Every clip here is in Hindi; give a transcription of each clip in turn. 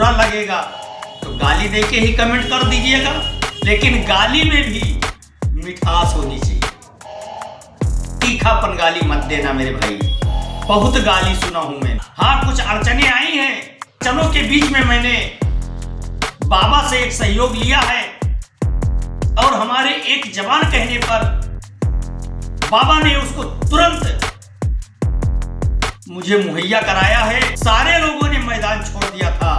बुरा लगेगा तो गाली देके ही कमेंट कर दीजिएगा, लेकिन गाली में भी मिठास होनी चाहिए। तीखापन गाली मत देना मेरे भाई, बहुत गाली सुना हूं मैं। हाँ, कुछ अड़चने आई हैं, चलो के बीच में मैंने बाबा से एक सहयोग लिया है और हमारे एक जवान कहने पर बाबा ने उसको तुरंत मुझे मुहैया कराया है। सारे लोगों ने मैदान छोड़ दिया था,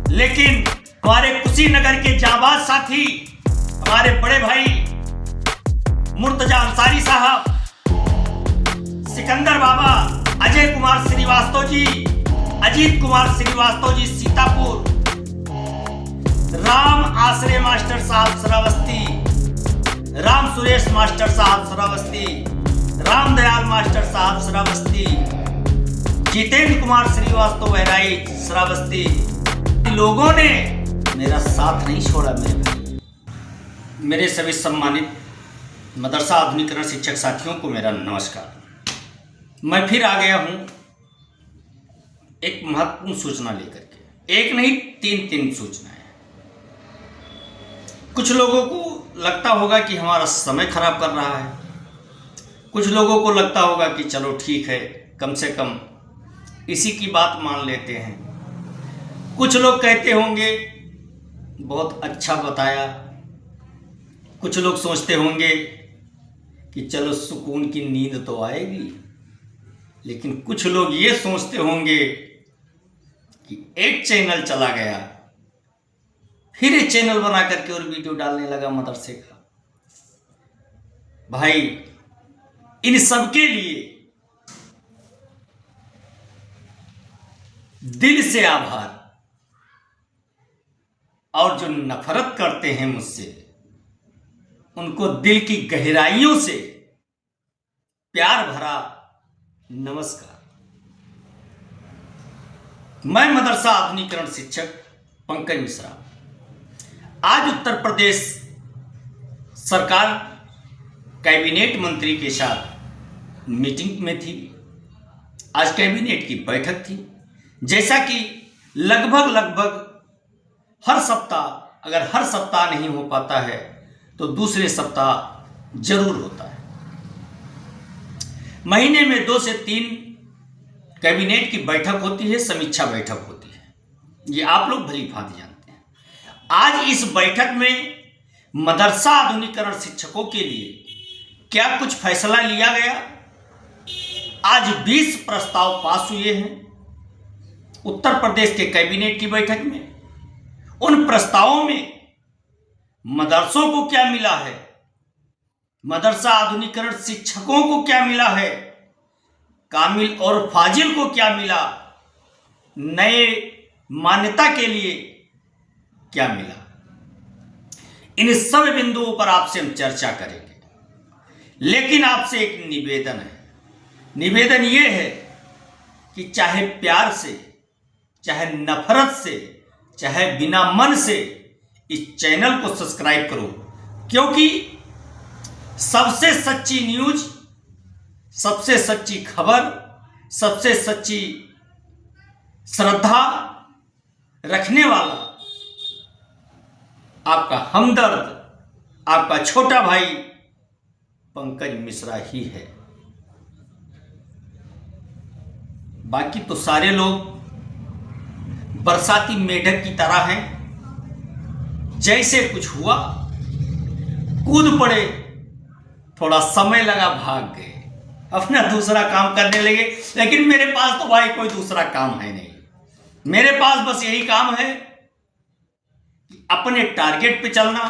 लेकिन हमारे कुशीनगर के जाबाज साथी, हमारे बड़े भाई मुर्तजा अंसारी साहब, सिकंदर बाबा, अजय कुमार श्रीवास्तव जी, अजीत कुमार श्रीवास्तव जी सीतापुर, राम आश्रय मास्टर साहब श्रावस्ती, राम सुरेश मास्टर साहब श्रावस्ती, राम दयाल मास्टर साहब श्रावस्ती, जितेंद्र कुमार श्रीवास्तव बहराइच श्रावस्ती, लोगों ने मेरा साथ नहीं छोड़ा मेरे भाई। मेरे सभी सम्मानित मदरसा आधुनिकरण शिक्षक साथियों को मेरा नमस्कार। मैं फिर आ गया हूं एक महत्वपूर्ण सूचना लेकर के। एक नहीं, तीन सूचनाएं। कुछ लोगों को लगता होगा कि हमारा समय खराब कर रहा है, कुछ लोगों को लगता होगा कि चलो ठीक है, कम से कम इसी की बात मान लेते हैं। कुछ लोग कहते होंगे बहुत अच्छा बताया, कुछ लोग सोचते होंगे कि चलो सुकून की नींद तो आएगी, लेकिन कुछ लोग ये सोचते होंगे कि एक चैनल चला गया, फिर एक चैनल बना करके और वीडियो डालने लगा मदरसे का। भाई, इन सबके लिए दिल से आभार, और जो नफरत करते हैं मुझसे उनको दिल की गहराइयों से प्यार भरा नमस्कार। मैं मदरसा आधुनिकरण शिक्षक पंकज मिश्रा आज उत्तर प्रदेश सरकार कैबिनेट मंत्री के साथ मीटिंग में थी। आज कैबिनेट की बैठक थी। जैसा कि लगभग हर सप्ताह, अगर हर सप्ताह नहीं हो पाता है तो दूसरे सप्ताह जरूर होता है। महीने में 2 से 3 कैबिनेट की बैठक होती है, समीक्षा बैठक होती है, ये आप लोग भली भांति जानते हैं। आज इस बैठक में मदरसा आधुनिकरण शिक्षकों के लिए क्या कुछ फैसला लिया गया। आज 20 प्रस्ताव पास हुए हैं उत्तर प्रदेश के कैबिनेट की बैठक में। उन प्रस्तावों में मदरसों को क्या मिला है, मदरसा आधुनिकरण शिक्षकों को क्या मिला है, कामिल और फाजिल को क्या मिला, नए मान्यता के लिए क्या मिला, इन सब बिंदुओं पर आपसे हम चर्चा करेंगे। लेकिन आपसे एक निवेदन है। निवेदन ये है कि चाहे प्यार से, चाहे नफरत से, चाहे बिना मन से इस चैनल को सब्सक्राइब करो, क्योंकि सबसे सच्ची न्यूज, सबसे सच्ची खबर, सबसे सच्ची श्रद्धा रखने वाला आपका हमदर्द, आपका छोटा भाई पंकज मिश्रा ही है। बाकी तो सारे लोग बरसाती मेढक की तरह हैं, जैसे कुछ हुआ कूद पड़े, थोड़ा समय लगा भाग गए, अपना दूसरा काम करने लगे। लेकिन मेरे पास तो भाई कोई दूसरा काम है नहीं। मेरे पास बस यही काम है कि अपने टारगेट पे चलना,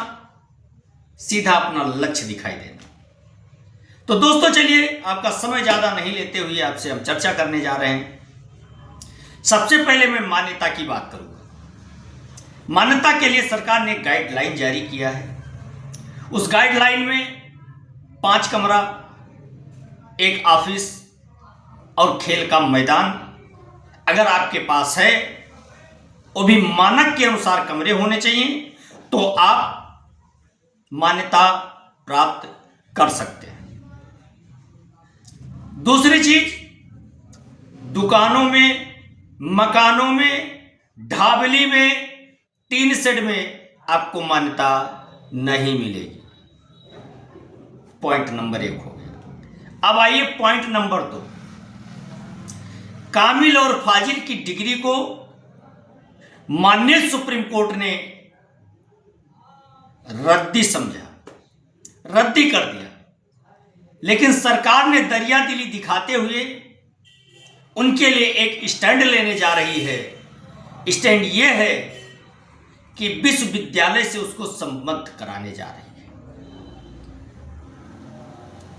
सीधा अपना लक्ष्य दिखाई देना। तो दोस्तों, चलिए आपका समय ज्यादा नहीं लेते हुए आपसे हम चर्चा करने जा रहे हैं। सबसे पहले मैं मान्यता की बात करूंगा। मान्यता के लिए सरकार ने गाइडलाइन जारी किया है। उस गाइडलाइन में 5 कमरा, 1 ऑफिस और खेल का मैदान अगर आपके पास है, वो भी मानक के अनुसार कमरे होने चाहिए, तो आप मान्यता प्राप्त कर सकते हैं। दूसरी चीज, दुकानों में, मकानों में ढाबली में टीन शेड में आपको मान्यता नहीं मिलेगी। पॉइंट नंबर 1 हो गया। अब आइए पॉइंट नंबर 2। कामिल और फाजिल की डिग्री को माननीय सुप्रीम कोर्ट ने रद्दी समझा, रद्दी कर दिया, लेकिन सरकार ने दरियादिली दिखाते हुए उनके लिए एक स्टैंड लेने जा रही है। स्टैंड यह है कि विश्वविद्यालय से उसको संबद्ध कराने जा रही है।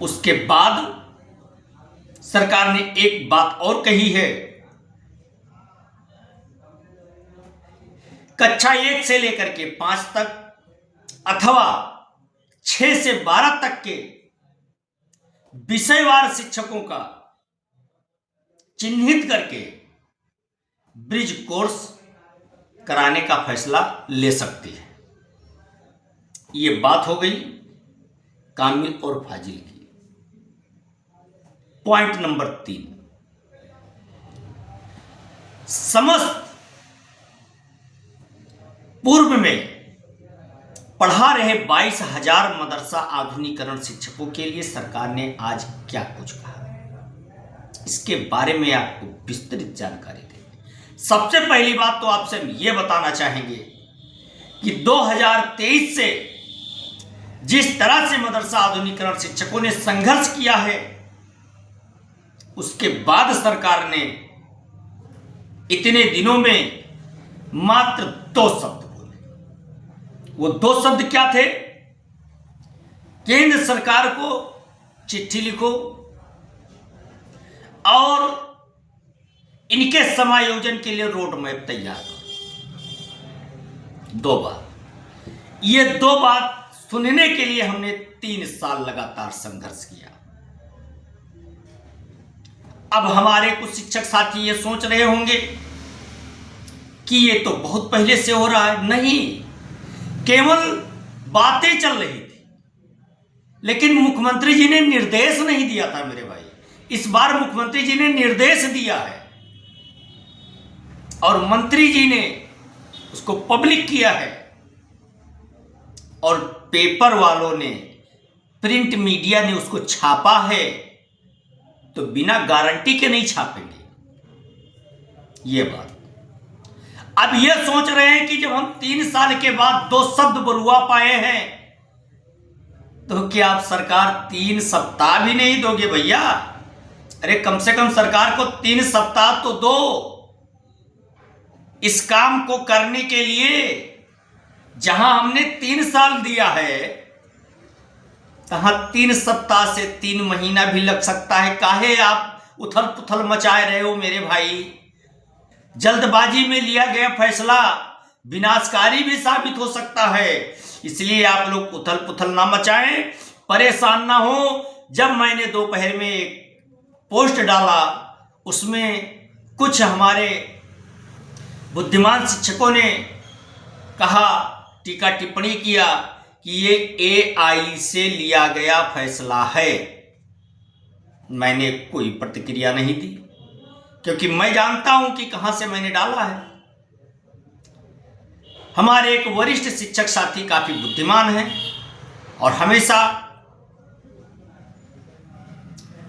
उसके बाद सरकार ने एक बात और कही है, कक्षा 1 से लेकर के 5 तक अथवा 6 से 12 तक के विषयवार शिक्षकों का चिन्हित करके ब्रिज कोर्स कराने का फैसला ले सकती है। यह बात हो गई कामिल और फाजिल की। पॉइंट नंबर 3, समस्त पूर्व में पढ़ा रहे 22,000 मदरसा आधुनिकीकरण शिक्षकों के लिए सरकार ने आज क्या कुछ कहा, इसके बारे में आपको विस्तृत जानकारी देंगे। सबसे पहली बात तो आपसे हम यह बताना चाहेंगे कि 2023 से जिस तरह से मदरसा आधुनिकीकरण शिक्षकों ने संघर्ष किया है, उसके बाद सरकार ने इतने दिनों में मात्र 2 शब्द बोले। वो 2 शब्द क्या थे? केंद्र सरकार को चिट्ठी लिखो और इनके समायोजन के लिए रोड मैप तैयार करो। 2 बात। ये 2 बात सुनने के लिए हमने 3 साल लगातार संघर्ष किया। अब हमारे कुछ शिक्षक साथी ये सोच रहे होंगे कि ये तो बहुत पहले से हो रहा है। नहीं, केवल बातें चल रही थी, लेकिन मुख्यमंत्री जी ने निर्देश नहीं दिया था मेरे भाई। इस बार मुख्यमंत्री जी ने निर्देश दिया है और मंत्री जी ने उसको पब्लिक किया है और पेपर वालों ने, प्रिंट मीडिया ने उसको छापा है, तो बिना गारंटी के नहीं छापेंगे। ये बात। अब ये सोच रहे हैं कि जब हम 3 साल के बाद 2 शब्द बुलवा पाए हैं, तो क्या आप सरकार 3 सप्ताह भी नहीं दोगे भैया? अरे कम से कम सरकार को 3 सप्ताह तो दो इस काम को करने के लिए। जहां हमने 3 साल दिया है, तहां 3 सप्ताह से 3 महीना भी लग सकता है। काहे आप उथल पुथल मचाए रहे हो मेरे भाई? जल्दबाजी में लिया गया फैसला विनाशकारी भी साबित हो सकता है, इसलिए आप लोग उथल पुथल ना मचाएं, परेशान ना हो। जब मैंने दोपहर में एक पोस्ट डाला, उसमें कुछ हमारे बुद्धिमान शिक्षकों ने कहा, टीका टिप्पणी किया कि ये AI से लिया गया फैसला है। मैंने कोई प्रतिक्रिया नहीं दी, क्योंकि मैं जानता हूं कि कहां से मैंने डाला है। हमारे एक वरिष्ठ शिक्षक साथी काफी बुद्धिमान हैं और हमेशा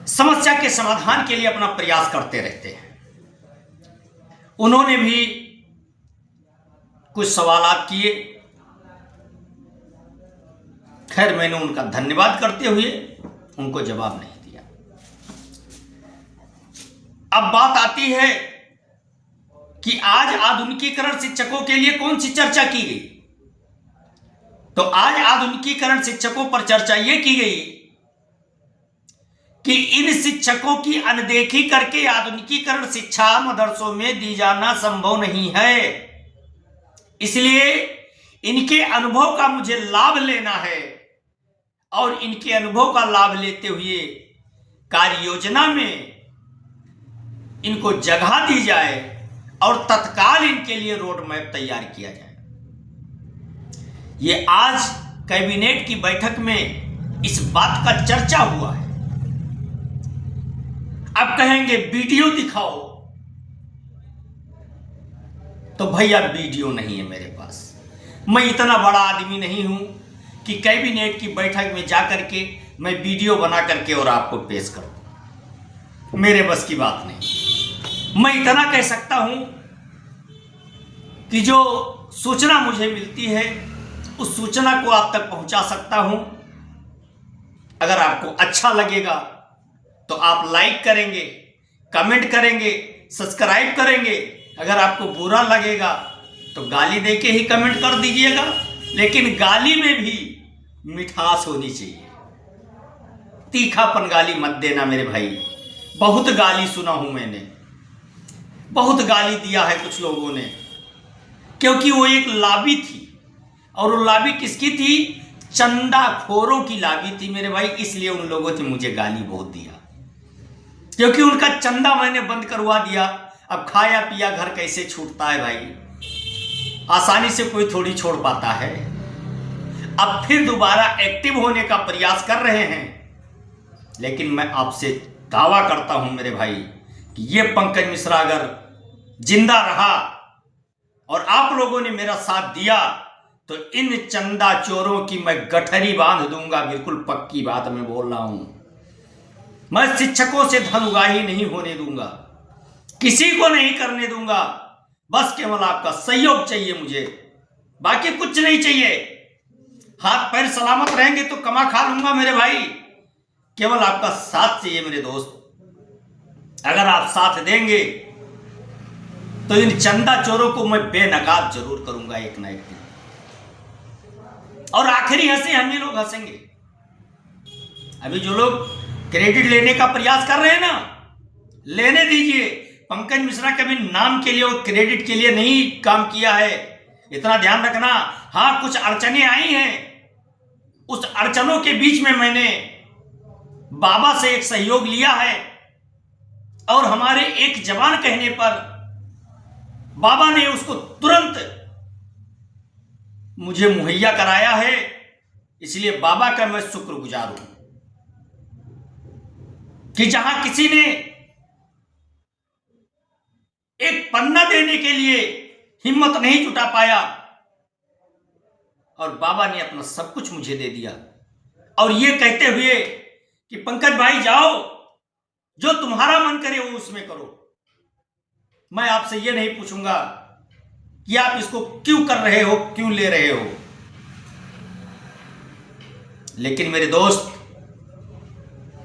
समस्या के समाधान के लिए अपना प्रयास करते रहते हैं। उन्होंने भी कुछ सवालात किए। खैर, मैंने उनका धन्यवाद करते हुए उनको जवाब नहीं दिया। अब बात आती है कि आज आधुनिकीकरण शिक्षकों के लिए कौन सी चर्चा की गई। तो आज आधुनिकीकरण शिक्षकों पर चर्चा यह की गई कि इन शिक्षकों की अनदेखी करके आधुनिकीकरण शिक्षा मदरसों में दी जाना संभव नहीं है। इसलिए इनके अनुभव का मुझे लाभ लेना है और इनके अनुभव का लाभ लेते हुए कार्य योजना में इनको जगह दी जाए और तत्काल इनके लिए रोड मैप तैयार किया जाए। ये आज कैबिनेट की बैठक में इस बात का चर्चा हुआ है। अब कहेंगे वीडियो दिखाओ, तो भैया वीडियो नहीं है मेरे पास। मैं इतना बड़ा आदमी नहीं हूं कि कैबिनेट की बैठक में जाकर के मैं वीडियो बना करके और आपको पेश करूं, मेरे बस की बात नहीं। मैं इतना कह सकता हूं कि जो सूचना मुझे मिलती है उस सूचना को आप तक पहुंचा सकता हूं। अगर आपको अच्छा लगेगा तो आप लाइक करेंगे, कमेंट करेंगे, सब्सक्राइब करेंगे। अगर आपको बुरा लगेगा तो गाली दे के ही कमेंट कर दीजिएगा, लेकिन गाली में भी मिठास होनी चाहिए। तीखापन गाली मत देना मेरे भाई। बहुत गाली सुना हूं मैंने, बहुत गाली दिया है कुछ लोगों ने, क्योंकि वो एक लॉबी थी। और वो लॉबी किसकी थी? चंदाखोरों की लॉबी थी मेरे भाई। इसलिए उन लोगों ने मुझे गाली बहुत दिया, क्योंकि उनका चंदा मैंने बंद करवा दिया। अब खाया पिया घर कैसे छूटता है भाई? आसानी से कोई थोड़ी छोड़ पाता है। अब फिर दोबारा एक्टिव होने का प्रयास कर रहे हैं, लेकिन मैं आपसे दावा करता हूं मेरे भाई कि ये पंकज मिश्रा अगर जिंदा रहा और आप लोगों ने मेरा साथ दिया तो इन चंदा चोरों की मैं गठरी बांध दूंगा। बिल्कुल पक्की बात मैं बोल रहा हूं। मैं शिक्षकों से धन उगाही नहीं होने दूंगा, किसी को नहीं करने दूंगा। बस केवल आपका सहयोग चाहिए मुझे, बाकी कुछ नहीं चाहिए। हाथ पैर सलामत रहेंगे तो कमा खा लूंगा मेरे भाई। केवल आपका साथ चाहिए मेरे दोस्त। अगर आप साथ देंगे तो इन चंदा चोरों को मैं बेनकाब जरूर करूंगा एक ना एक दिन। और आखिरी हंसी हम ही लोग हंसेंगे। अभी जो लोग क्रेडिट लेने का प्रयास कर रहे हैं ना, लेने दीजिए। पंकज मिश्रा कभी नाम के लिए और क्रेडिट के लिए नहीं काम किया है, इतना ध्यान रखना। हाँ, कुछ अड़चने आई हैं, उस अड़चनों के बीच में मैंने बाबा से एक सहयोग लिया है और हमारे एक जवान कहने पर बाबा ने उसको तुरंत मुझे मुहैया कराया है। इसलिए बाबा का मैं शुक्रगुजार हूं कि जहां किसी ने एक पन्ना देने के लिए हिम्मत नहीं जुटा पाया और बाबा ने अपना सब कुछ मुझे दे दिया। और ये कहते हुए कि पंकज भाई जाओ, जो तुम्हारा मन करे वो उसमें करो। मैं आपसे ये नहीं पूछूंगा कि आप इसको क्यों कर रहे हो, क्यों ले रहे हो। लेकिन मेरे दोस्त,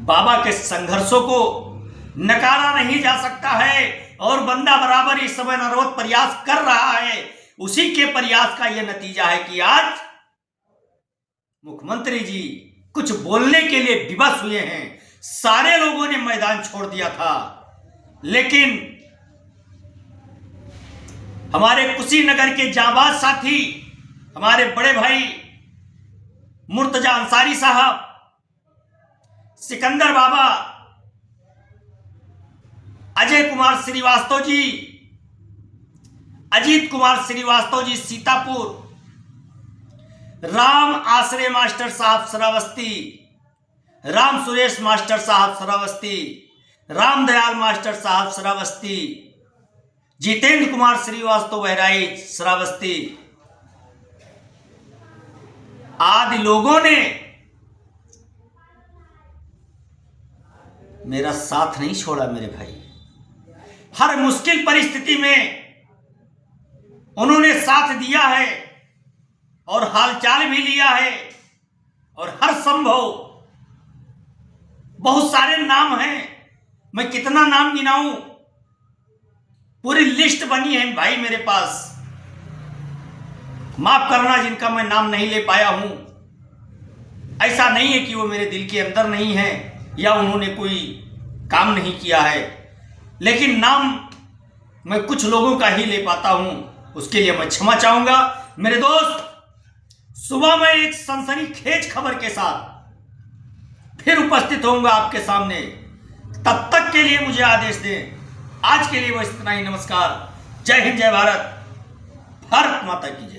बाबा के संघर्षों को नकारा नहीं जा सकता है और बंदा बराबर इस समय नरोत प्रयास कर रहा है। उसी के प्रयास का यह नतीजा है कि आज मुख्यमंत्री जी कुछ बोलने के लिए विवश हुए हैं। सारे लोगों ने मैदान छोड़ दिया था, लेकिन हमारे कुशीनगर के जाबाज साथी, हमारे बड़े भाई मुर्तजा अंसारी साहब, सिकंदर बाबा, अजय कुमार श्रीवास्तव जी, अजीत कुमार श्रीवास्तव जी सीतापुर, राम आश्रय मास्टर साहब श्रावस्ती, राम सुरेश मास्टर साहब श्रावस्ती, राम दयाल मास्टर साहब श्रावस्ती, जितेंद्र कुमार श्रीवास्तव बहराइच श्रावस्ती आदि लोगों ने मेरा साथ नहीं छोड़ा मेरे भाई। हर मुश्किल परिस्थिति में उन्होंने साथ दिया है और हालचाल भी लिया है। और हर संभव, बहुत सारे नाम हैं, मैं कितना नाम गिनाऊं, पूरी लिस्ट बनी है भाई मेरे पास। माफ करना जिनका मैं नाम नहीं ले पाया हूं। ऐसा नहीं है कि वो मेरे दिल के अंदर नहीं है या उन्होंने कोई काम नहीं किया है, लेकिन नाम मैं कुछ लोगों का ही ले पाता हूं, उसके लिए मैं क्षमा चाहूंगा। मेरे दोस्त, सुबह मैं एक सनसनीखेज खबर के साथ फिर उपस्थित होऊंगा आपके सामने। तब तक के लिए मुझे आदेश दें। आज के लिए बस इतना ही। नमस्कार, जय हिंद, जय भारत, भारत माता की जय।